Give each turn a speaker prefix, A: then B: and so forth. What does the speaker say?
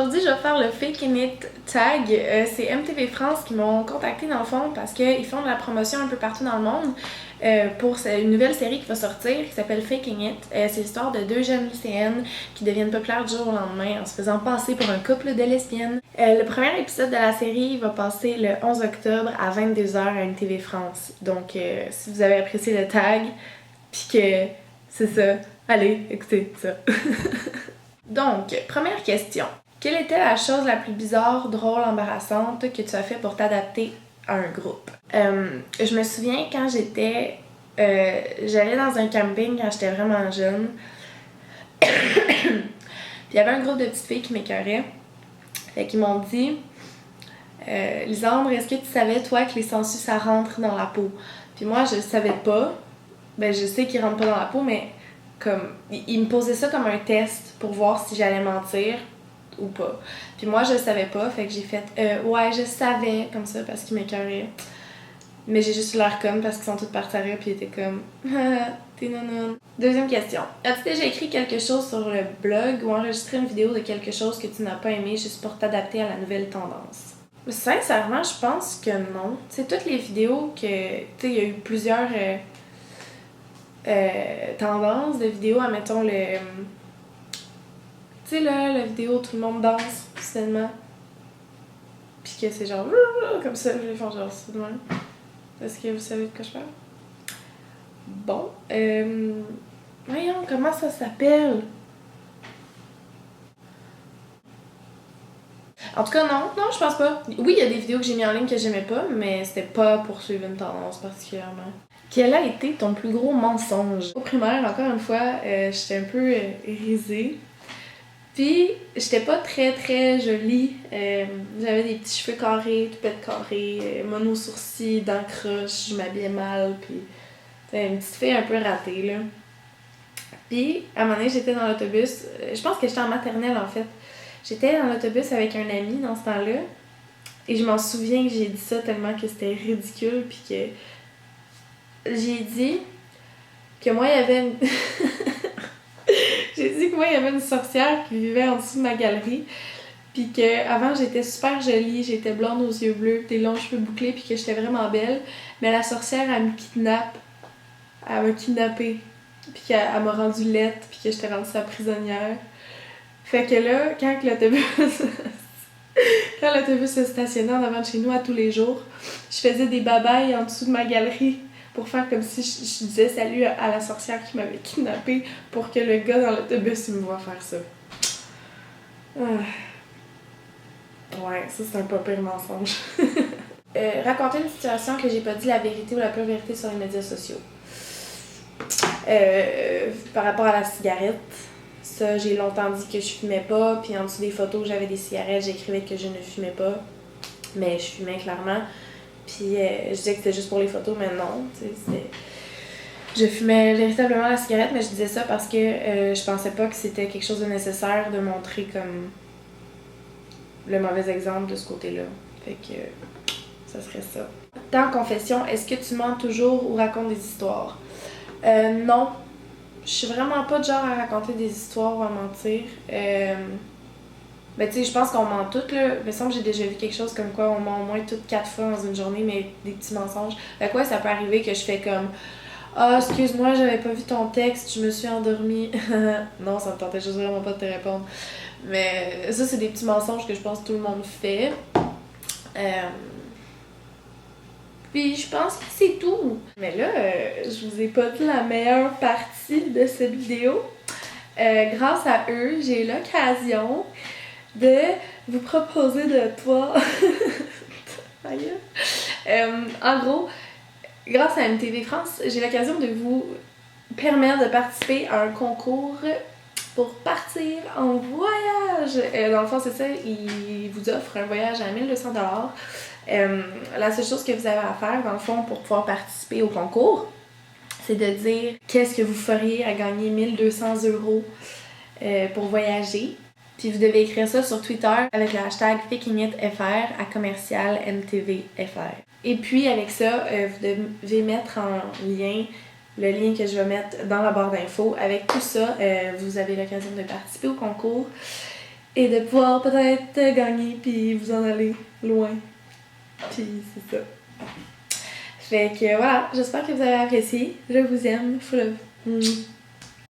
A: aujourd'hui, je vais faire le Faking It tag. C'est MTV France qui m'ont contacté dans le fond parce qu'ils font de la promotion un peu partout dans le monde pour une nouvelle série qui va sortir qui s'appelle Faking It. C'est l'histoire de deux jeunes lycéennes qui deviennent populaires du jour au lendemain en se faisant passer pour un couple de lesbiennes. Le premier épisode de la série va passer le 11 octobre à 22h à MTV France. Donc, si vous avez apprécié le tag, puis que c'est ça, allez, écoutez ça. Donc, première question. Quelle était la chose la plus bizarre, drôle, embarrassante que tu as fait pour t'adapter à un groupe? Je me souviens quand j'allais dans un camping quand j'étais vraiment jeune. Puis il y avait un groupe de petites filles qui m'écœuraient. Fait qu'ils m'ont dit Lisandre, est-ce que tu savais, toi, que les sangsues, ça rentre dans la peau? Puis moi, je savais pas. Ben, je sais qu'ils rentrent pas dans la peau, mais comme ils me posaient ça comme un test pour voir si j'allais mentir ou pas. Puis moi, je savais pas, fait que j'ai fait ouais, je savais, comme ça, parce qu'ils m'écœuraient. Mais j'ai juste eu l'air conne parce qu'ils sont toutes parties à rire, puis ils étaient comme t'es non. Deuxième question. As-tu déjà écrit quelque chose sur le blog ou enregistré une vidéo de quelque chose que tu n'as pas aimé juste pour t'adapter à la nouvelle tendance? Sincèrement, je pense que non. Tu sais, toutes les vidéos que... Tu sais, il y a eu plusieurs tendances de vidéos, admettons le... Tu sais, là, la vidéo où tout le monde danse, soudainement. Puis que c'est genre... Comme ça, je vais faire genre ça de même. Est-ce que vous savez de quoi je parle? Bon. Voyons, comment ça s'appelle? En tout cas, non, je pense pas. Oui, il y a des vidéos que j'ai mis en ligne que j'aimais pas, mais c'était pas pour suivre une tendance particulièrement. Quel a été ton plus gros mensonge? Au primaire, encore une fois, j'étais un peu risée. Puis, j'étais pas très très jolie. J'avais des petits cheveux carrés, tout pète carré, mono sourcils, dents croches, je m'habillais mal, puis une petite fille un peu ratée, là. Puis, à un moment donné, j'étais dans l'autobus. Je pense que j'étais en maternelle, en fait. J'étais dans l'autobus avec un ami dans ce temps-là. Et je m'en souviens que j'ai dit ça tellement que c'était ridicule. Puis que j'ai dit que moi, il y avait une... J'ai dit que moi, il y avait une sorcière qui vivait en dessous de ma galerie. Puis qu'avant, j'étais super jolie. J'étais blonde aux yeux bleus, des longs cheveux bouclés, puis que j'étais vraiment belle. Mais la sorcière, elle me kidnappe. Elle m'a kidnappée. Puis qu'elle m'a rendue laide, puis que j'étais rendue sa prisonnière. Fait que là, quand l'autobus se stationnait en avant de chez nous à tous les jours, je faisais des babayes en dessous de ma galerie pour faire comme si je disais salut à la sorcière qui m'avait kidnappée pour que le gars dans l'autobus il me voit faire ça. Ouais, ça c'est un pas pire mensonge. Raconter une situation que j'ai pas dit la vérité ou la pure vérité sur les médias sociaux. Par rapport à la cigarette. Ça, j'ai longtemps dit que je fumais pas, puis en dessous des photos, j'avais des cigarettes, j'écrivais que je ne fumais pas, mais je fumais clairement. Puis je disais que c'était juste pour les photos, mais non, je fumais véritablement la cigarette, mais je disais ça parce que je pensais pas que c'était quelque chose de nécessaire de montrer comme le mauvais exemple de ce côté-là. Fait que ça serait ça. Dans Confession, est-ce que tu mens toujours ou racontes des histoires? Non. Je suis vraiment pas de genre à raconter des histoires ou à mentir. Ben tu sais, je pense qu'on ment toutes, là. Il me semble que j'ai déjà vu quelque chose comme quoi on ment au moins toutes 4 fois dans une journée, mais des petits mensonges. Fait quoi, ça peut arriver que je fais comme ah, excuse-moi, j'avais pas vu ton texte, je me suis endormie. Non, ça me tentait juste vraiment pas de te répondre. Mais ça, c'est des petits mensonges que je pense que tout le monde fait. Puis je pense que c'est tout. Mais là, je vous ai pas dit la meilleure partie de cette vidéo. Grâce à eux, j'ai l'occasion de vous proposer de toi. En gros, grâce à MTV France, j'ai l'occasion de vous permettre de participer à un concours pour partir en voyage. Dans le fond, c'est ça, ils vous offrent un voyage à 1200$. La seule chose que vous avez à faire, dans le fond, pour pouvoir participer au concours, c'est de dire qu'est-ce que vous feriez à gagner 1200€ pour voyager. Puis vous devez écrire ça sur Twitter avec le hashtag FakingItFR à @MTVFR. Et puis avec ça, vous devez mettre en lien le lien que je vais mettre dans la barre d'infos. Avec tout ça, vous avez l'occasion de participer au concours. et de pouvoir peut-être gagner puis vous en aller loin. Puis c'est ça. Fait que voilà, j'espère que vous avez apprécié. Je vous aime. Full love.